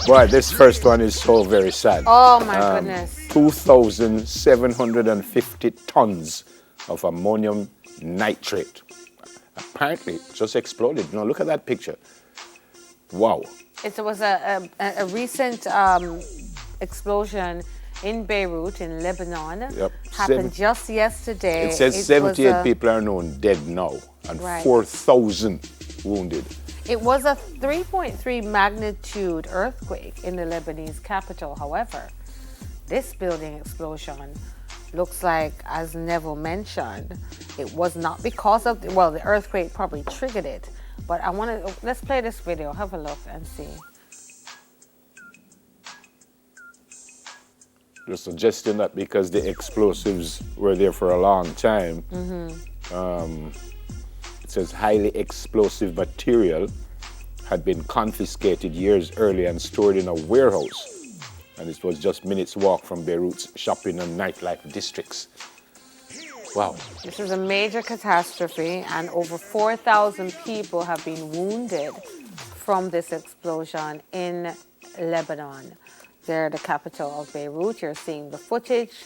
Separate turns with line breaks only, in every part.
Boy, this first one is so very sad.
Oh my goodness.
2,750 tons of ammonium nitrate. Apparently, it just exploded. Now, look at that picture. Wow.
It was a recent explosion in Beirut, in Lebanon.
Yep.
Happened just yesterday.
It says 78 people are known dead now and 4,000 wounded.
It was a 3.3 magnitude earthquake in the Lebanese capital. However, this building explosion looks like, as Neville mentioned, it was not because of, the earthquake probably triggered it. But let's play this video, have a look and see.
They're suggesting that because the explosives were there for a long time, it says highly explosive material had been confiscated years earlier and stored in a warehouse. And it was just minutes walk from Beirut's shopping and nightlife districts. Wow.
This was a major catastrophe, and over 4,000 people have been wounded from this explosion in Lebanon. They're the capital of Beirut. You're seeing the footage.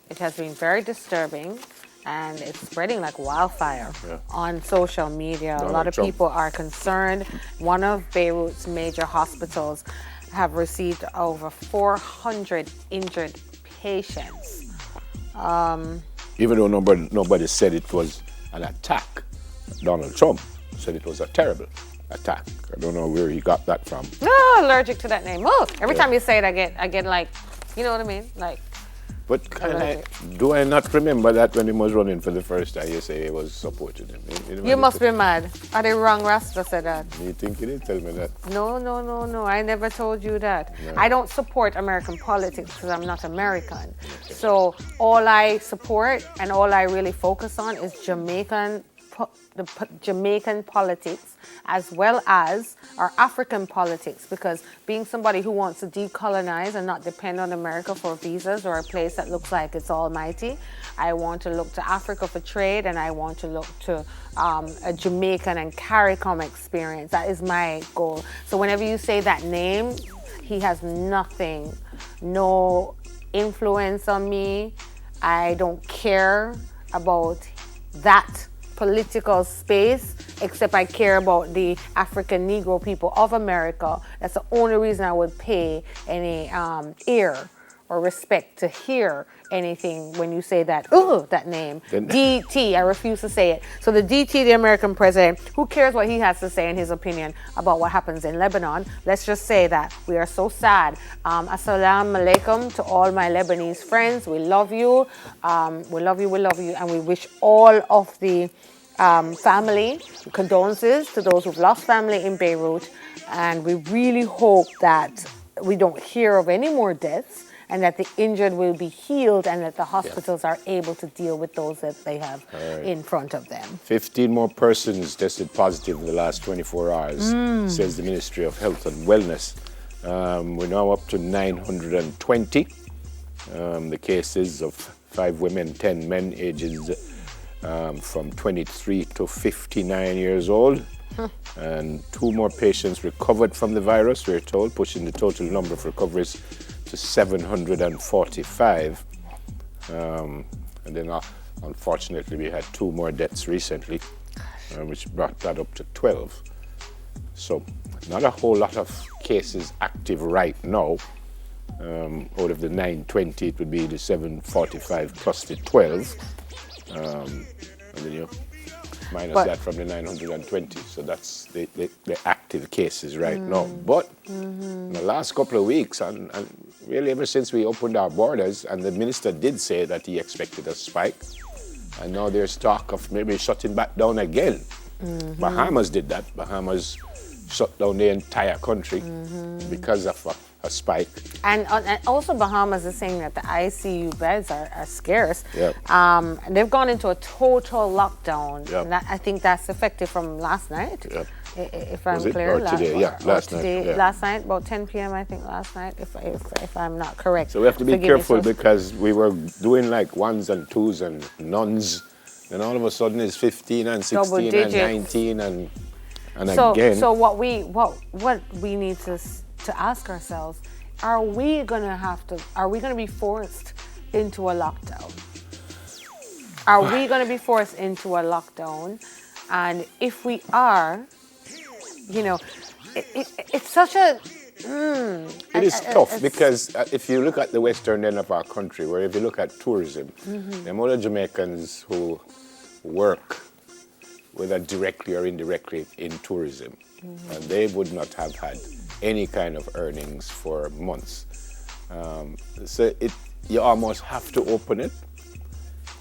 It has been very disturbing, and it's spreading like wildfire on social media. A lot of people are concerned. One of Beirut's major hospitals have received over 400 injured patients.
Even though nobody said it was an attack, Donald Trump said it was a terrible attack. I don't know where he got that from.
Oh, allergic to that name. Oh, every time you say it, I get like, you know what I mean? Like.
But do I not remember that when he was running for the first time, you say he was supporting him?
You must be mad. Are they wrong Rasta said that?
You think you didn't tell me that?
No. I never told you that. No. I don't support American politics because I'm not American. Okay. So all I support and all I really focus on is Jamaican politics, as well as our African politics, because being somebody who wants to decolonize and not depend on America for visas or a place that looks like it's almighty, I want to look to Africa for trade, and I want to look to a Jamaican and CARICOM experience. That is my goal. So whenever you say that name, he has no influence on me. I don't care about that political space, except I care about the African Negro people of America. That's the only reason I would pay any ear or respect to hear anything when you say that, that name. DT, I refuse to say it. So the DT, the American president, who cares what he has to say in his opinion about what happens in Lebanon? Let's just say that we are so sad. Assalamu alaikum to all my Lebanese friends. We love you. We love you, and we wish all of the family condolences to those who've lost family in Beirut. And we really hope that we don't hear of any more deaths, and that the injured will be healed, and that the hospitals are able to deal with those that they have in front of them.
15 more persons tested positive in the last 24 hours, says the Ministry of Health and Wellness. We're now up to 920. The cases of 5 women, 10 men, ages from 23 to 59 years old. And 2 more patients recovered from the virus, we're told, pushing the total number of recoveries to 745. And then unfortunately we had 2 more deaths recently, which brought that up to 12. So not a whole lot of cases active right now. Out of the 920, it would be the 745 plus the 12. And then you minus that from the 920. So that's the active cases right now. But in the last couple of weeks, and really ever since we opened our borders, and the minister did say that he expected a spike, and now there's talk of maybe shutting back down again. Bahamas did that. Bahamas shut down the entire country because of a spike.
And also Bahamas is saying that the ICU beds are scarce.
Yep.
And they've gone into a total lockdown.
Yep.
And I think that's effective from last night.
Yep.
If I'm
Was it?
clear.
Or today? Last night. Yeah.
Last night, about 10 p.m. I think last night, if I'm not correct.
So we have to be careful because we were doing like 1s and 2s and nones. Then all of a sudden it's 15 and 16 and 19 and And
so,
again,
so what we need to ask ourselves, are we gonna be forced into a lockdown? Are we gonna be forced into a lockdown? And if we are, you know, it's such a
it is tough because if you look at the western end of our country, where if you look at tourism, the amount of Jamaicans who work, whether directly or indirectly, in tourism, and they would not have had any kind of earnings for months. So you almost have to open it,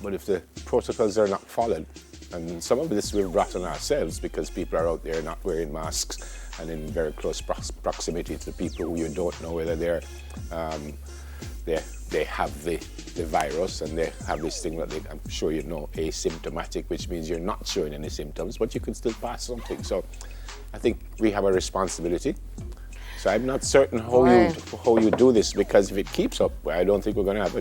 but if the protocols are not followed, and some of this we've brought on ourselves because people are out there not wearing masks and in very close proximity to people who you don't know whether they have the virus, and they have this thing that I'm sure you know, asymptomatic, which means you're not showing any symptoms, but you can still pass something. So I think we have a responsibility. So I'm not certain how you do this, because if it keeps up, I don't think we're going to have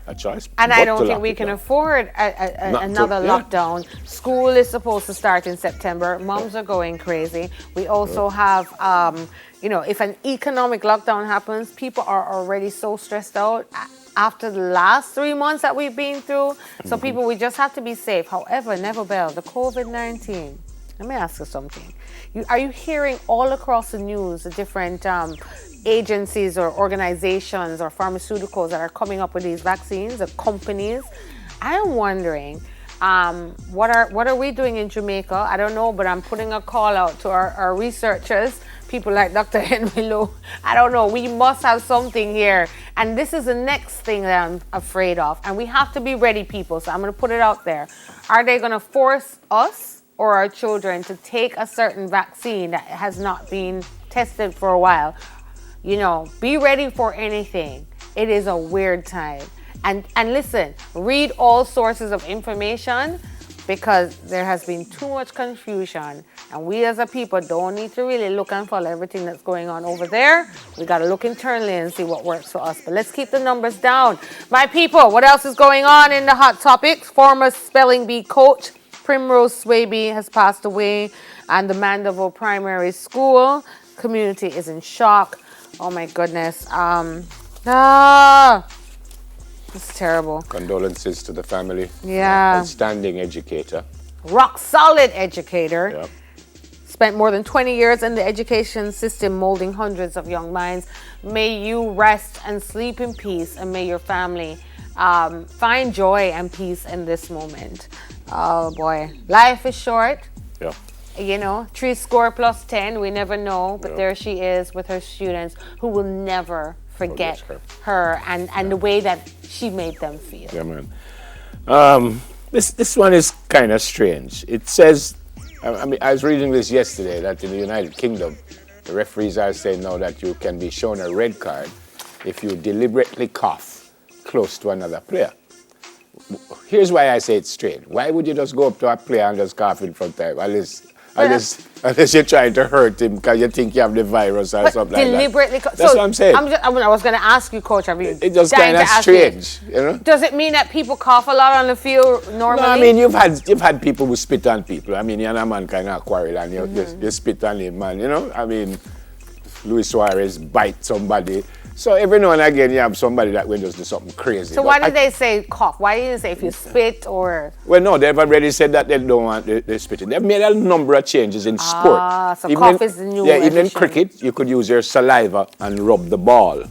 a choice.
And I don't think we can afford another lockdown. School is supposed to start in September. Moms are going crazy. We also have, if an economic lockdown happens, people are already so stressed out after the last 3 months that we've been through. So people, we just have to be safe. However, Neville Bell, the COVID-19, let me ask you something. Are you hearing all across the news the different agencies or organizations or pharmaceuticals that are coming up with these vaccines, the companies? I am wondering, what are we doing in Jamaica? I don't know, but I'm putting a call out to our researchers, people like Dr. Henry Lowe. I don't know, we must have something here. And this is the next thing that I'm afraid of. And we have to be ready, people. So I'm going to put it out there. Are they going to force us or our children to take a certain vaccine that has not been tested for a while? Be ready for anything. It is a weird time. And listen, read all sources of information, because there has been too much confusion. And we as a people don't need to really look and follow everything that's going on over there. We got to look internally and see what works for us. But let's keep the numbers down. My people, what else is going on in the hot topics? Former spelling bee coach Primrose Swaby has passed away, and the Mandeville Primary School community is in shock. Oh my goodness. It's terrible.
Condolences to the family.
Yeah.
Outstanding educator.
Rock solid educator.
Yeah.
Spent more than 20 years in the education system, molding hundreds of young minds. May you rest and sleep in peace, and may your family find joy and peace in this moment. Oh boy, life is short.
Yeah.
70+10, we never know, but there she is with her students who will never forget her and the way that she made them feel.
Yeah, man. This one is kind of strange. It says, I was reading this yesterday, that in the United Kingdom, the referees are saying now that you can be shown a red card if you deliberately cough close to another player. Here's why I say it's strange. Why would you just go up to a player and just cough in front of him? Unless you're trying to hurt him because you think you have the virus or something like that.
Deliberately.
That's what I'm saying.
I was going to ask you, Coach.
It's just kind of strange,
Does it mean that people cough a lot on the field normally?
No, I mean, you've had people who spit on people. I mean, you're a man kind of quarrel and you spit on him, man. I mean, Luis Suarez bite somebody. So every now and again, you have somebody that will just do something crazy.
So why did they say cough? Why didn't they say if you spit or...
Well, no, they've already said that they don't want the spitting. They've made a number of changes in sport.
So cough is the new
even in cricket, you could use your saliva and rub the ball.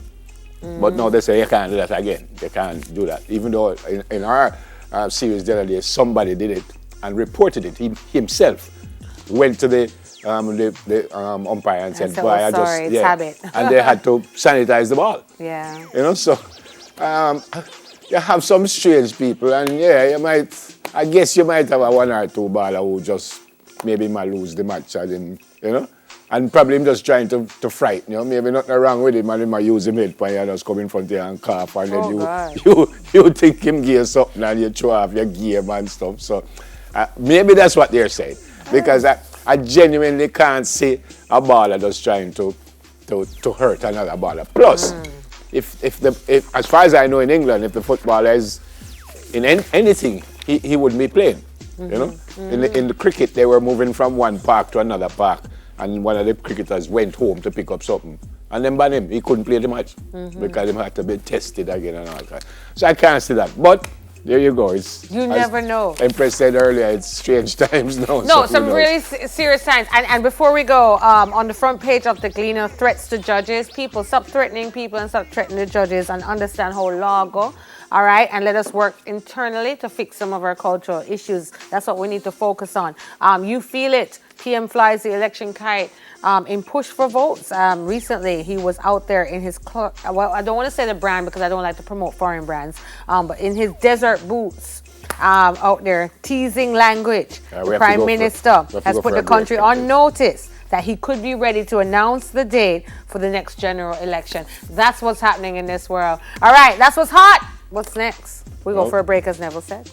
But now they say you can't do that again. They can't do that. Even though in our series the other day, somebody did it and reported it. He himself went to the umpire and said, "Boy,
habit."
And they had to sanitize the ball.
Yeah.
So you have some strange people, and I guess you might have a one or two baller who just maybe might lose the match, and probably him just trying to frighten you. Maybe nothing wrong with him, and he might use him head pan, you just come in front of you and cough, and then you think him give something and you throw off your game and stuff. So maybe that's what they're saying, because I genuinely can't see a baller just trying to hurt another baller. Plus, if as far as I know in England, if the footballer is in anything, he wouldn't be playing. In the cricket, they were moving from one park to another park and one of the cricketers went home to pick up something. And then ban him. He couldn't play the match because he had to be tested again and all that. So I can't see that. But there you go.
You never know.
Empress said earlier, it's strange times now.
No, some really serious signs. And before we go, on the front page of the Gleaner, threats to judges. People, stop threatening people and stop threatening the judges and understand how law go. All right, and let us work internally to fix some of our cultural issues. That's what we need to focus on. You feel it. PM flies the election kite in push for votes. Recently, he was out there in his, well, I don't want to say the brand because I don't like to promote foreign brands, but in his desert boots out there teasing language. The Prime Minister has put the country on notice that he could be ready to announce the date for the next general election. That's what's happening in this world. All right, that's what's hot. What's next? We go for a break, as Neville said.